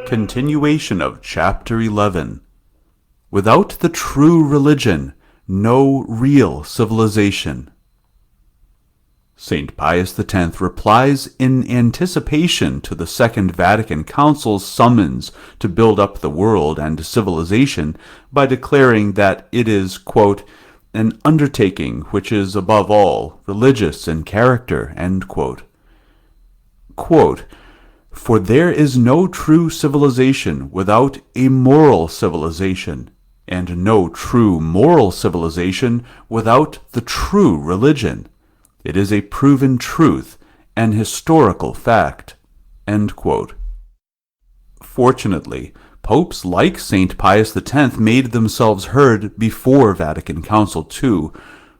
Continuation of Chapter 11. Without the true religion, no real civilization. Saint Pius X replies in anticipation to the Second Vatican Council's summons to build up the world and civilization by declaring that it is, quote, an undertaking which is above all religious in character, end quote. Quote, for there is no true civilization without a moral civilization, and no true moral civilization without the true religion. It is a proven truth, an historical fact. End quote. Fortunately, popes like Saint Pius X made themselves heard before Vatican Council II,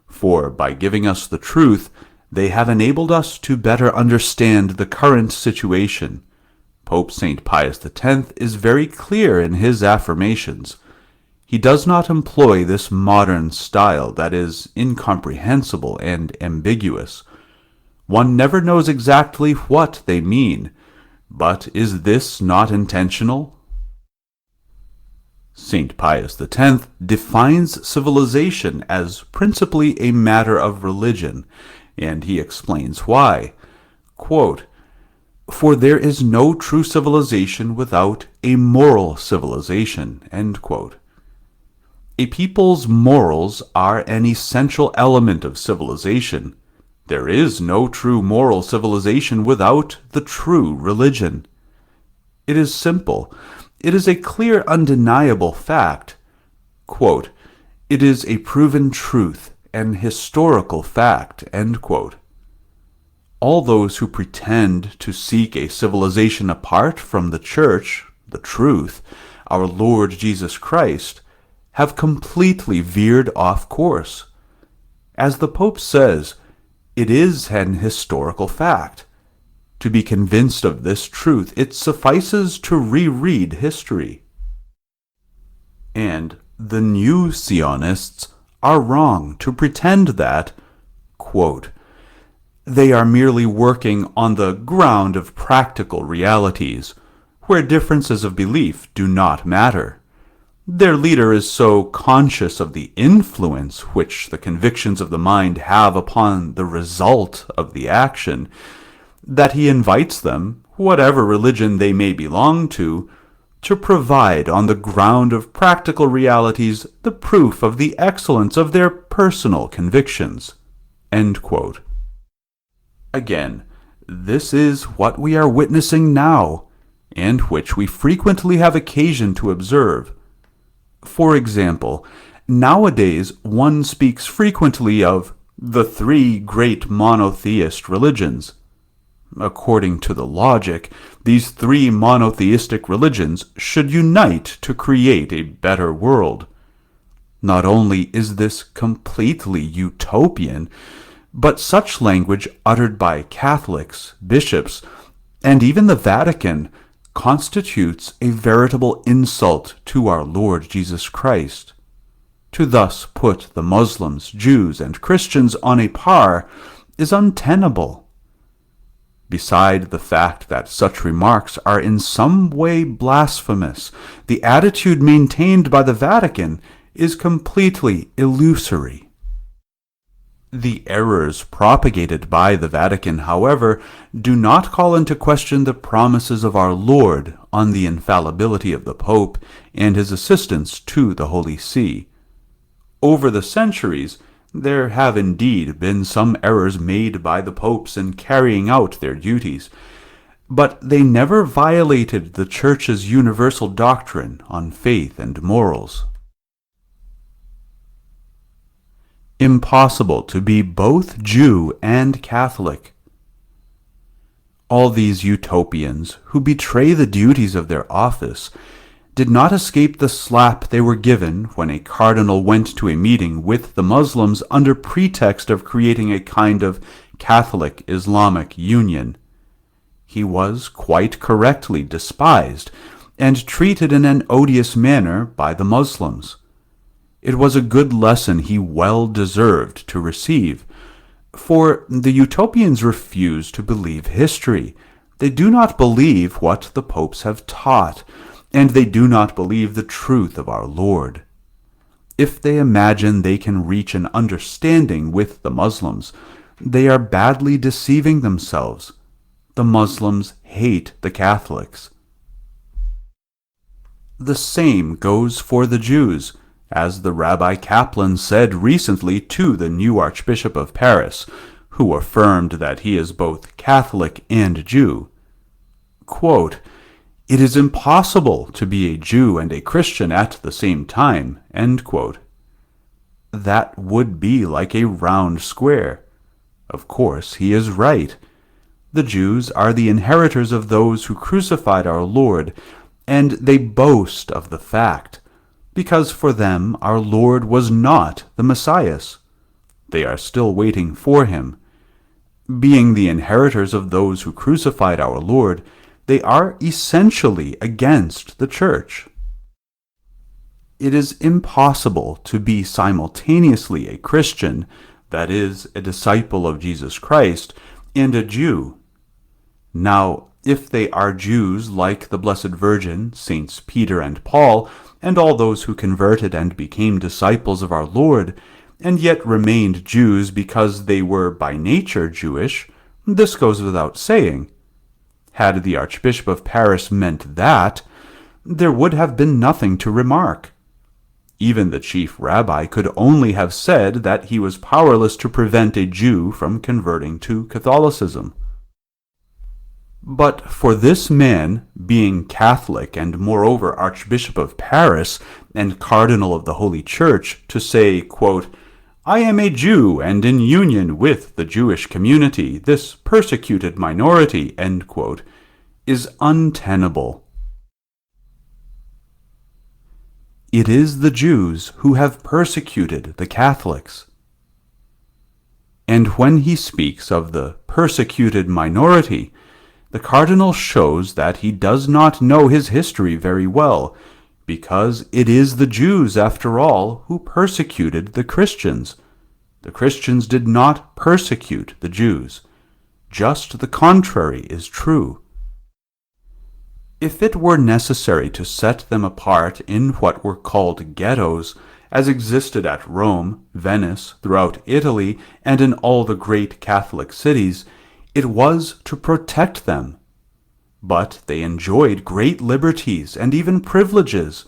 for by giving us the truth, they have enabled us to better understand the current situation. Pope Saint Pius X is very clear in his affirmations. He does not employ this modern style that is incomprehensible and ambiguous. One never knows exactly what they mean, but is this not intentional? Saint Pius X defines civilization as principally a matter of religion, and he explains why. Quote, for there is no true civilization without a moral civilization, end quote. A people's morals are an essential element of civilization. There is no true moral civilization without the true religion. It is simple. It is a clear, undeniable fact. Quote, it is a proven truth, an historical fact, end quote. All those who pretend to seek a civilization apart from the Church, the truth, our Lord Jesus Christ, have completely veered off course. As the Pope says, it is an historical fact. To be convinced of this truth, it suffices to reread history. And the new Sionists are wrong to pretend that, quote, they are merely working on the ground of practical realities, where differences of belief do not matter. Their leader is so conscious of the influence which the convictions of the mind have upon the result of the action, that he invites them, whatever religion they may belong to provide on the ground of practical realities the proof of the excellence of their personal convictions. End quote. Again, this is what we are witnessing now, and which we frequently have occasion to observe. For example, nowadays one speaks frequently of the three great monotheist religions. According to the logic, these three monotheistic religions should unite to create a better world. Not only is this completely utopian, but such language uttered by Catholics, bishops, and even the Vatican constitutes a veritable insult to our Lord Jesus Christ. To thus put the Muslims, Jews, and Christians on a par is untenable. Beside the fact that such remarks are in some way blasphemous, the attitude maintained by the Vatican is completely illusory. The errors propagated by the Vatican, however, do not call into question the promises of our Lord on the infallibility of the Pope and his assistance to the Holy See. Over the centuries, there have indeed been some errors made by the popes in carrying out their duties, but they never violated the Church's universal doctrine on faith and morals. Impossible to be both Jew and Catholic. All these utopians who betray the duties of their office did not escape the slap they were given when a cardinal went to a meeting with the Muslims under pretext of creating a kind of Catholic-Islamic union. he was quite correctly despised and treated in an odious manner by the Muslims. It was a good lesson he well deserved to receive, for the utopians refuse to believe history. They do not believe what the popes have taught, and they do not believe the truth of our Lord. If they imagine they can reach an understanding with the Muslims, they are badly deceiving themselves. The Muslims hate the Catholics. The same goes for the Jews, as the Rabbi Kaplan said recently to the new Archbishop of Paris, who affirmed that he is both Catholic and Jew. Quote, "It is impossible to be a Jew and a Christian at the same time." End quote. That would be like a round square. Of course, he is right. The Jews are the inheritors of those who crucified our Lord, and they boast of the fact, because for them our Lord was not the Messiah. They are still waiting for him. Being the inheritors of those who crucified our Lord, they are essentially against the Church. It is impossible to be simultaneously a Christian, that is, a disciple of Jesus Christ, and a Jew. Now, if they are Jews like the Blessed Virgin, Saints Peter and Paul, and all those who converted and became disciples of our Lord, and yet remained Jews because they were by nature Jewish, this goes without saying. Had the Archbishop of Paris meant that, there would have been nothing to remark. Even the chief rabbi could only have said that he was powerless to prevent a Jew from converting to Catholicism. But for this man, being Catholic and moreover Archbishop of Paris and Cardinal of the Holy Church, to say, quote, "I am a Jew and in union with the Jewish community, this persecuted minority," end quote, is untenable. It is the Jews who have persecuted the Catholics. And when he speaks of the persecuted minority, the Cardinal shows that he does not know his history very well, because it is the Jews, after all, who persecuted the Christians. The Christians did not persecute the Jews. Just the contrary is true. If it were necessary to set them apart in what were called ghettos, as existed at Rome, Venice, throughout Italy, and in all the great Catholic cities, it was to protect them. But they enjoyed great liberties and even privileges.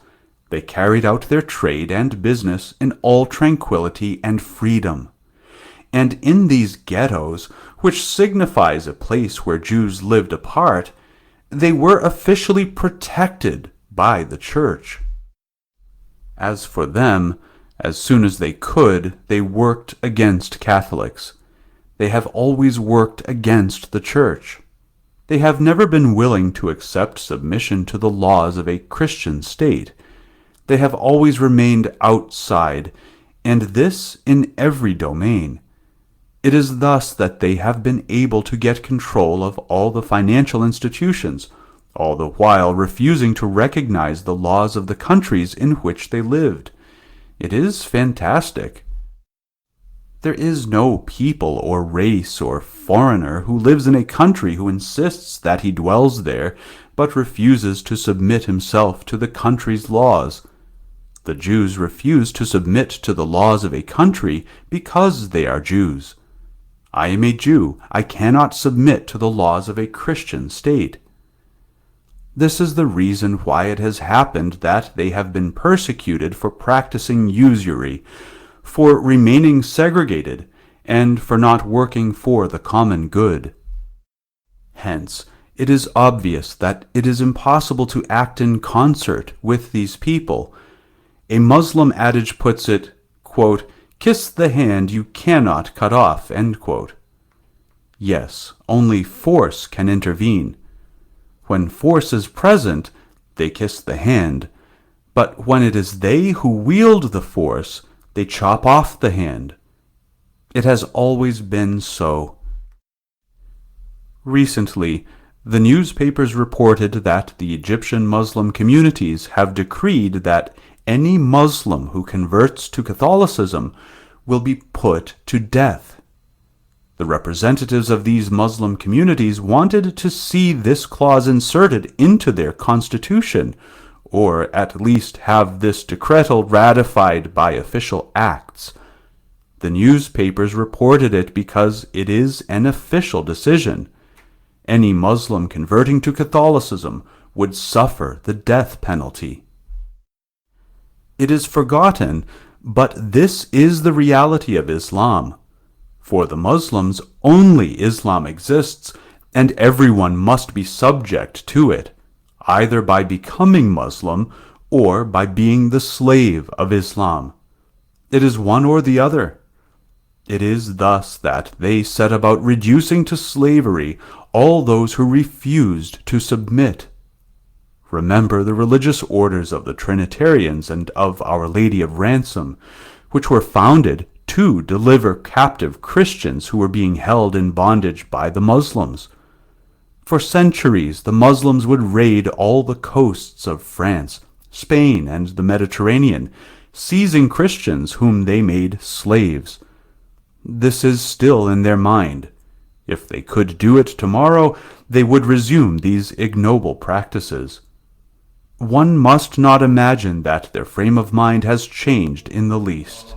They carried out their trade and business in all tranquility and freedom. And in these ghettos, which signifies a place where Jews lived apart, they were officially protected by the Church. As for them, as soon as they could, they worked against Catholics. They have always worked against the Church. They have never been willing to accept submission to the laws of a Christian state. They have always remained outside, and this in every domain. It is thus that they have been able to get control of all the financial institutions, all the while refusing to recognize the laws of the countries in which they lived. It is fantastic. There is no people or race or foreigner who lives in a country who insists that he dwells there, but refuses to submit himself to the country's laws. The Jews refuse to submit to the laws of a country because they are Jews. I am a Jew. I cannot submit to the laws of a Christian state. This is the reason why it has happened that they have been persecuted for practicing usury, for remaining segregated, and for not working for the common good. Hence, it is obvious that it is impossible to act in concert with these people. A Muslim adage puts it, quote, "Kiss the hand you cannot cut off," end quote. Yes, only force can intervene. When force is present, they kiss the hand, but when it is they who wield the force, they chop off the hand. It has always been so. Recently, The newspapers reported that the Egyptian Muslim communities have decreed that any Muslim who converts to Catholicism will be put to death. The representatives of these Muslim communities wanted to see this clause inserted into their constitution, or at least have this decretal ratified by official acts. The newspapers reported it because it is an official decision. Any Muslim converting to Catholicism would suffer the death penalty. It is forgotten, but this is the reality of Islam. For the Muslims, only Islam exists, and everyone must be subject to it, either by becoming Muslim or by being the slave of Islam. It is one or the other. It is thus that they set about reducing to slavery all those who refused to submit. Remember the religious orders of the Trinitarians and of Our Lady of Ransom, which were founded to deliver captive Christians who were being held in bondage by the Muslims. For centuries, the Muslims would raid all the coasts of France, Spain, and the Mediterranean, seizing Christians whom they made slaves. This is still in their mind. If they could do it tomorrow, they would resume these ignoble practices. One must not imagine that their frame of mind has changed in the least.